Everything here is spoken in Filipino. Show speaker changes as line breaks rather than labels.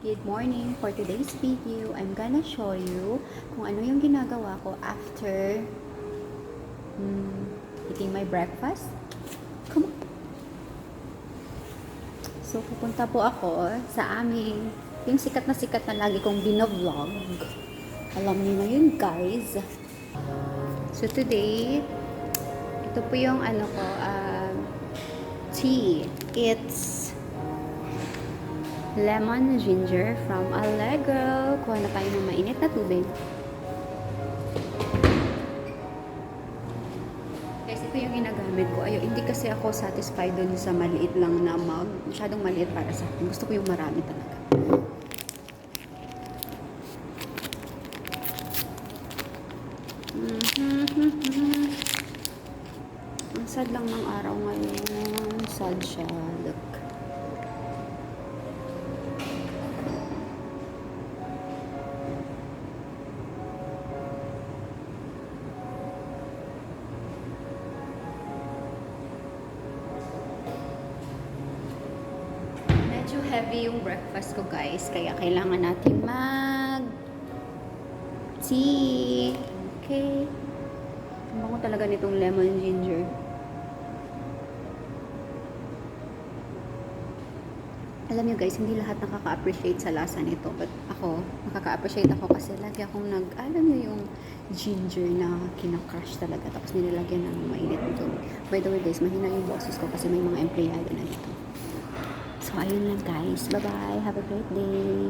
Good morning! For today's video, I'm gonna show you kung ano yung ginagawa ko after eating my breakfast. Come on! So, pupunta po ako sa aming, yung sikat na lagi kong binovlog. Alam niyo na yun, guys. So, today, ito po yung tea. It's lemon ginger from Allegro. Kuha na tayo ng mainit na tubig. Guys, ito yung ginagamit ko. Hindi kasi ako satisfied dun sa maliit lang na mug. Masyadong maliit para sa akin. Gusto ko yung marami talaga. Ang sad lang ng araw ngayon. Sad siya. Look. Medyo heavy yung breakfast ko, guys. Kaya kailangan natin mag-tea. Okay. Ang bango talaga nitong lemon ginger. Alam niyo guys, hindi lahat nakaka-appreciate sa lasa nito. But ako, nakaka-appreciate ako kasi lagi akong alam niyo yung ginger na kinakrush talaga. Tapos nilagyan ng mainit nito. By the way guys, mahina yung boses ko kasi may mga empleyado na dito. So, ayun lang guys. Bye-bye. Have a great day.